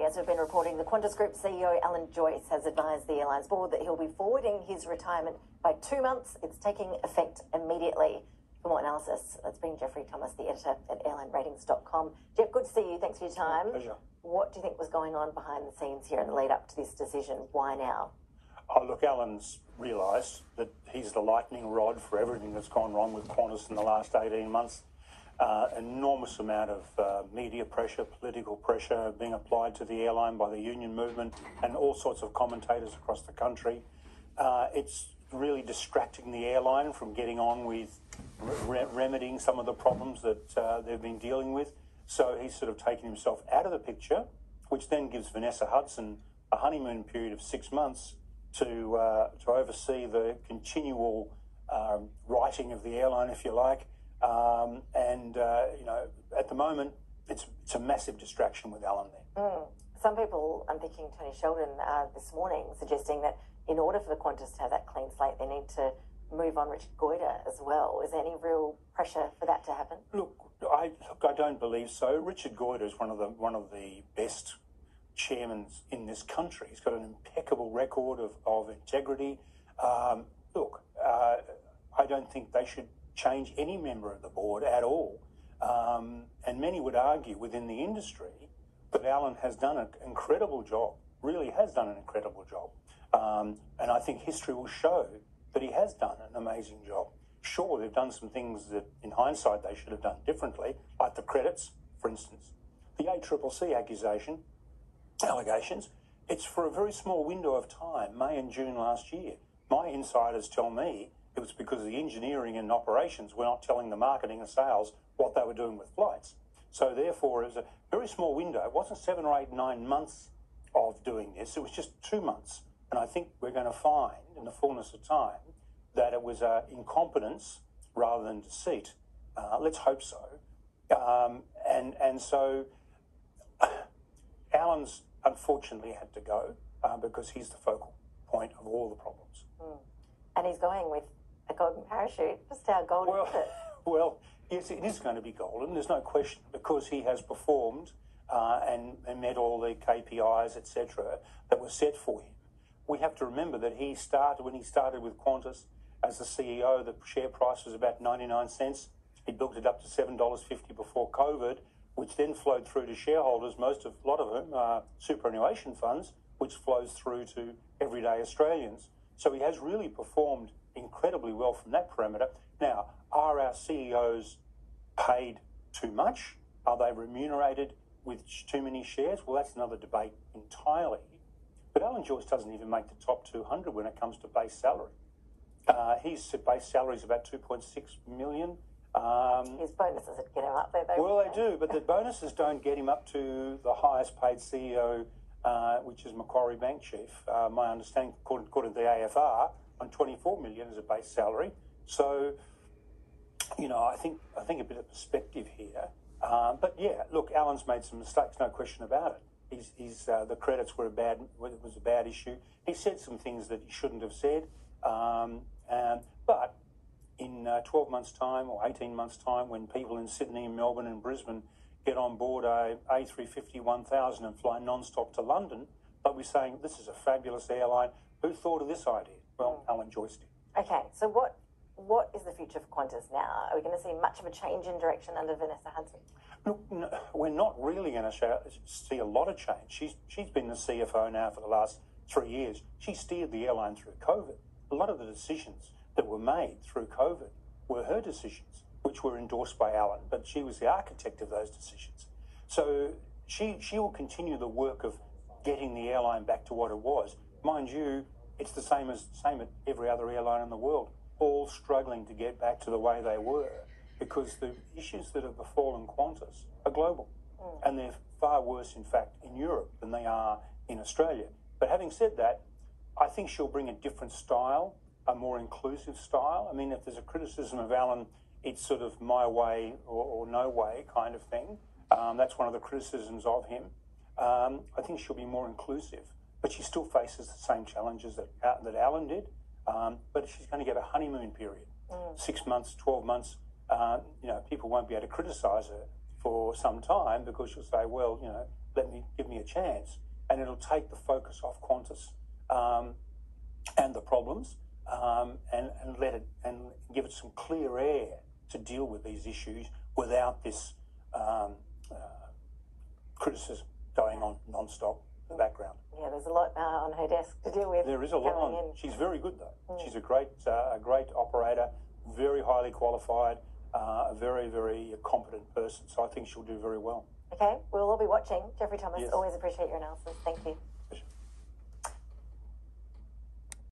today, as we've been reporting, the Qantas Group CEO Alan Joyce has advised the airline's board that he'll be forwarding his retirement by 2 months. It's taking effect immediately. For more analysis, let's bring Geoffrey Thomas, the editor at airlineratings.com. Jeff, good to see you. Thanks for your time. Pleasure. What do you think was going on behind the scenes here in the lead up to this decision? Why now? Oh, look, Alan's realised that he's the lightning rod for everything that's gone wrong with Qantas in the last 18 months. Enormous amount of media pressure, political pressure being applied to the airline by the union movement and all sorts of commentators across the country. It's really distracting the airline from getting on with remedying some of the problems that they've been dealing with. So he's sort of taken himself out of the picture, which then gives Vanessa Hudson a honeymoon period of 6 months to oversee the continual righting of the airline, if you like. At the moment, it's a massive distraction with Alan there. Some people, I'm thinking Tony Sheldon this morning, suggesting that in order for the Qantas to have that clean slate, they need to move on Richard Goyder as well. Is there any real pressure for that to happen? Look, I don't believe so. Richard Goyder is one of the best chairmen in this country. He's got an impeccable record of integrity. I don't think they should change any member of the board at all. And many would argue within the industry that Alan has done an incredible job, really has done an incredible job. And I think history will show that he has done an amazing job. Sure, they've done some things that in hindsight they should have done differently, like the credits, for instance. The ACCC allegations, it's for a very small window of time, May and June last year. My insiders tell me it was because the engineering and operations were not telling the marketing and sales what they were doing with flights. So therefore, it was a very small window. It wasn't 7 or 8, 9 months of doing this. It was just 2 months. And I think we're going to find, in the fullness of time, that it was incompetence rather than deceit. Let's hope so. So Alan's unfortunately had to go because he's the focal point of all the problems. And he's going with a golden parachute. Just how golden is it? Well, yes, it is going to be golden. There's no question, because he has performed and met all the KPIs, etc., that were set for him. We have to remember that when he started with Qantas as the CEO, the share price was about 99 cents. He built it up to $7.50 before COVID, which then flowed through to shareholders, a lot of whom are superannuation funds, which flows through to everyday Australians. So he has really performed incredibly well from that parameter. Now, are our CEOs paid too much? Are they remunerated with too many shares? Well, that's another debate entirely. But Alan Joyce doesn't even make the top 200 when it comes to base salary. His base salary is about $2.6 million. His bonuses would get him up there, though. Well, they do, but the bonuses don't get him up to the highest paid CEO, which is Macquarie Bank Chief. My understanding, according to the AFR, on $24 million as a base salary. So, I think a bit of perspective here. But yeah, look, Alan's made some mistakes, no question about it. The credits was a bad issue. He said some things that he shouldn't have said. But in 12 months' time or 18 months' time, when people in Sydney and Melbourne and Brisbane get on board a A350-1000 and fly non-stop to London, they'll be saying, this is a fabulous airline. Who thought of this idea? Well, Alan Joyce did. Okay, so what is the future for Qantas now? Are we going to see much of a change in direction under Vanessa Hudson? Look, no, we're not really going to see a lot of change. She's been the CFO now for the last 3 years. She steered the airline through COVID. A lot of the decisions that were made through COVID were her decisions, which were endorsed by Alan, but she was the architect of those decisions. So she will continue the work of getting the airline back to what it was. Mind you, it's the same at every other airline in the world, all struggling to get back to the way they were, because the issues that have befallen Qantas are global. And they're far worse, in fact, in Europe than they are in Australia. But having said that, I think she'll bring a different style, a more inclusive style. I mean, if there's a criticism of Alan, it's sort of my way or no way kind of thing. That's one of the criticisms of him. I think she'll be more inclusive, but she still faces the same challenges that Alan did. But she's going to get a honeymoon period, 6 months, 12 months. People won't be able to criticise her for some time, because she'll say, well, give me a chance, and it'll take the focus off Qantas and the problems, and give it some clear air to deal with these issues without this criticism going on non-stop in the background. Yeah, there's a lot on her desk to deal with. There is a lot on. She's very good though. She's a great operator, very highly qualified, a very, very competent person. So I think she'll do very well. Okay, we'll all be watching. Geoffrey Thomas, always appreciate your analysis. Thank you.